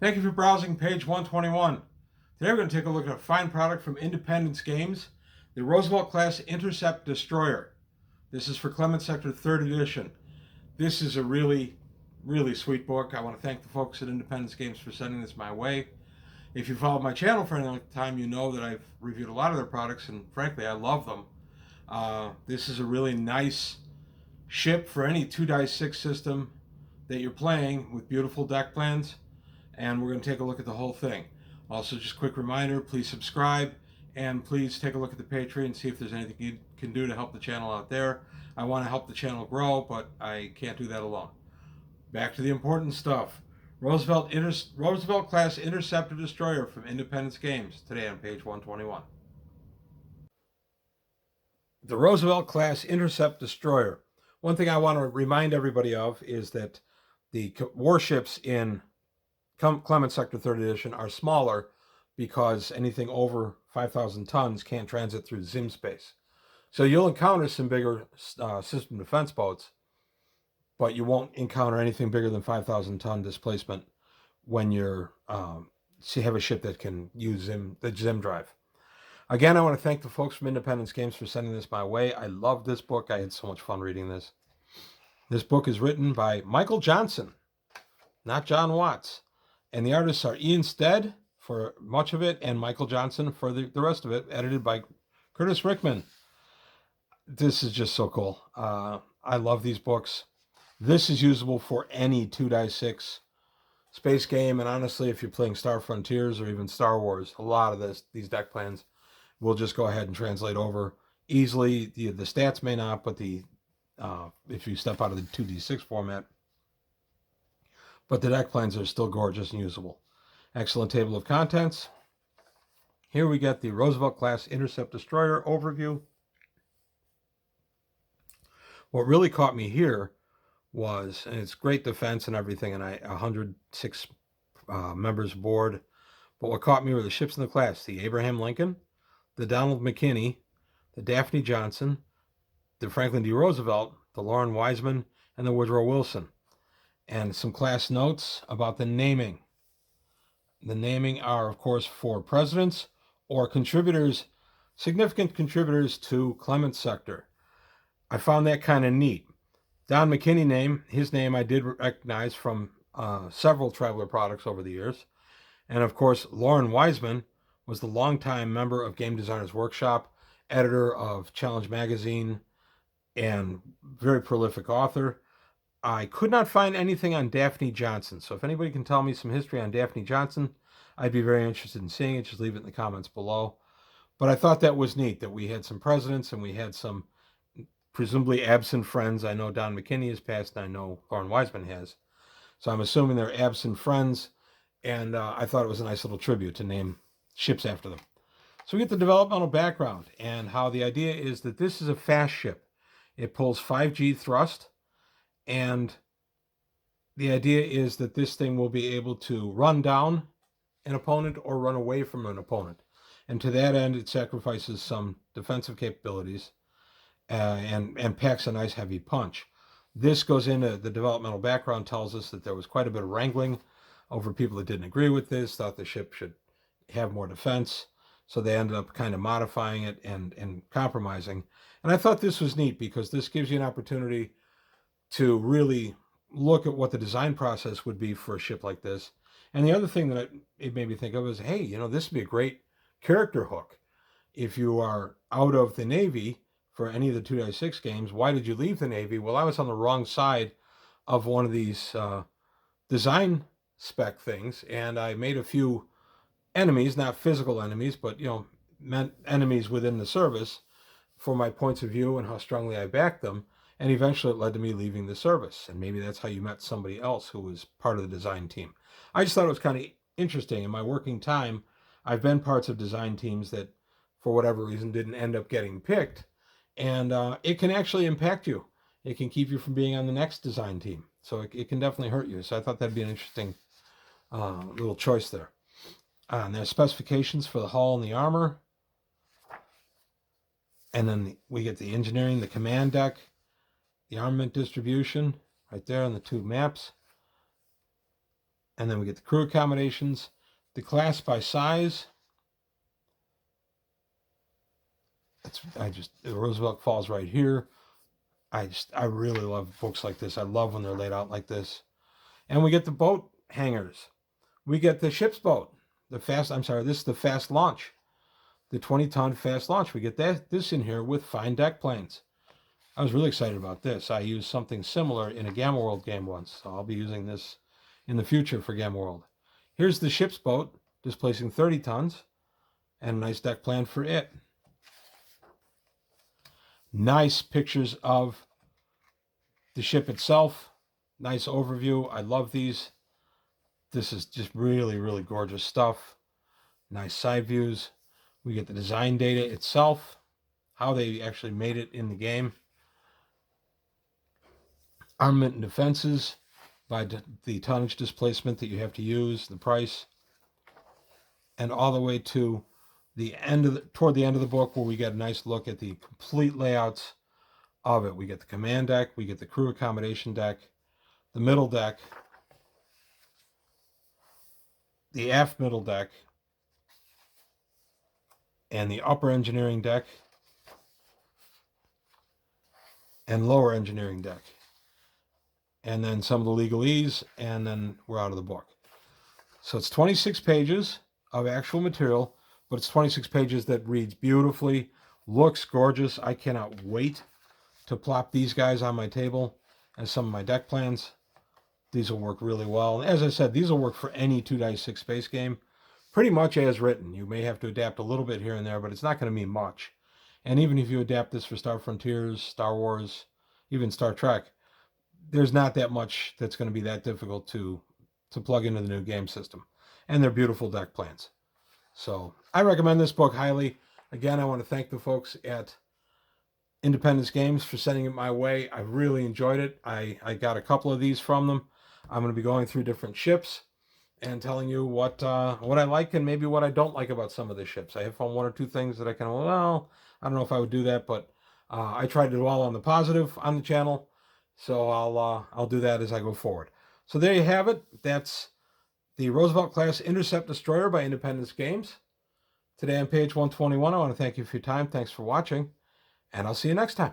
Thank you for browsing page 121. Today we're going to take a look at a fine product from Independence Games, the Roosevelt class Intercept Destroyer. This is for Clement Sector 3rd edition. This is a really sweet book. I want to thank the folks at Independence Games for sending this my way. If you followed my channel for any length of time, you know that I've reviewed a lot of their products, and frankly, I love them. This is a really nice ship for any 2-6 system that you're playing with beautiful deck plans, and we're going to take a look at the whole thing. Also, just a quick reminder, please subscribe, and please take a look at the Patreon and see if there's anything you can do to help the channel out there. I want to help the channel grow, but I can't do that alone. Back to the important stuff. Roosevelt class Interceptor Destroyer from Independence Games, today on page 121. The Roosevelt class Intercept Destroyer. One thing I want to remind everybody of is that the warships in Clement Sector 3rd edition are smaller because anything over 5,000 tons can't transit through Zim space. So you'll encounter some bigger system defense boats, but you won't encounter anything bigger than 5,000 ton displacement when you're you have a ship that can use the Zim drive. Again, I want to thank the folks from Independence Games for sending this my way. I love this book. I had so much fun reading this. This book is written by Michael Johnson, not John Watts. And the artists are Ian Stead for much of it and Michael Johnson for the rest of it, edited by Curtis Rickman. This is just so cool. I love these books. This is usable for any 2-6 space game. And honestly, if you're playing Star Frontiers or even Star Wars, a lot of these deck plans will just go ahead and translate over easily. The stats may not, but if you step out of the 2d6 format, but the deck plans are still gorgeous and usable. Excellent table of contents. Here we get the Roosevelt class Intercept Destroyer overview. What really caught me here was, and it's great defense and everything, and 106 members board, but what caught me were the ships in the class: the Abraham Lincoln, the Donald McKinney, the Daphne Johnson, the Franklin D. Roosevelt, the Lauren Wiseman, and the Woodrow Wilson. And some class notes about the naming. The naming are, of course, for presidents or contributors, significant contributors to Clement Sector. I found that kind of neat. Don McKinney his name I did recognize from several Traveler products over the years. And of course, Lauren Wiseman was the longtime member of Game Designers Workshop, editor of Challenge Magazine, and very prolific author. I could not find anything on Daphne Johnson. So if anybody can tell me some history on Daphne Johnson, I'd be very interested in seeing it. Just leave it in the comments below. But I thought that was neat that we had some presidents and we had some presumably absent friends. I know Don McKinney has passed, and I know Lauren Wiseman has. So I'm assuming they're absent friends. And I thought it was a nice little tribute to name ships after them. So we get the developmental background and how the idea is that this is a fast ship. It pulls 5G thrust. And the idea is that this thing will be able to run down an opponent or run away from an opponent. And to that end, it sacrifices some defensive capabilities and packs a nice heavy punch. This goes into the developmental background, tells us that there was quite a bit of wrangling over people that didn't agree with this, thought the ship should have more defense. So they ended up kind of modifying it and compromising. And I thought this was neat because this gives you an opportunity to really look at what the design process would be for a ship like this. And the other thing that it made me think of is, hey, this would be a great character hook. If you are out of the Navy for any of the 2-6 games, why did you leave the Navy? Well, I was on the wrong side of one of these design spec things, and I made a few enemies, not physical enemies, but, meant enemies within the service for my points of view and how strongly I backed them. And eventually it led to me leaving the service. And maybe that's how you met somebody else who was part of the design team. I just thought it was kind of interesting. In my working time, I've been parts of design teams that, for whatever reason, didn't end up getting picked. And it can actually impact you. It can keep you from being on the next design team. So it can definitely hurt you. So I thought that'd be an interesting little choice there. And there's specifications for the hull and the armor. And then we get the engineering, the command deck, the armament distribution right there on the two maps. And then we get the crew accommodations, the class by size. Roosevelt falls right here. I really love books like this. I love when they're laid out like this. And we get the boat hangars. We get the ship's boat. This is the fast launch. The 20-ton fast launch. We get this in here with fine deck planes. I was really excited about this. I used something similar in a Gamma World game once, so I'll be using this in the future for Gamma World. Here's the ship's boat, displacing 30 tons, and a nice deck plan for it. Nice pictures of the ship itself. Nice overview. I love these. This is just really, really gorgeous stuff. Nice side views. We get the design data itself, how they actually made it in the game. Armament and defenses by the tonnage displacement that you have to use, the price, and all the way to toward the end of the book, where we get a nice look at the complete layouts of it. We get the command deck, we get the crew accommodation deck, the middle deck, the aft middle deck, and the upper engineering deck, and lower engineering deck. And then some of the legalese, and then we're out of the book. So it's 26 pages of actual material, but it's 26 pages that reads beautifully, looks gorgeous. I cannot wait to plop these guys on my table as some of my deck plans. These will work really well. As I said, these will work for any 2x6 space game, pretty much as written. You may have to adapt a little bit here and there, but it's not going to mean much. And even if you adapt this for Star Frontiers, Star Wars, even Star Trek, there's not that much that's going to be that difficult to plug into the new game system. And they're beautiful deck plans. So I recommend this book highly. Again, I want to thank the folks at Independence Games for sending it my way. I really enjoyed it. I got a couple of these from them. I'm going to be going through different ships and telling you what I like and maybe what I don't like about some of the ships. I have found one or two things that I kind of, well, I don't know if I would do that, but I tried to dwell on the positive on the channel. So I'll do that as I go forward. So there you have it. That's the Roosevelt class Intercept Destroyer by Independence Games. Today on page 121, I want to thank you for your time. Thanks for watching, and I'll see you next time.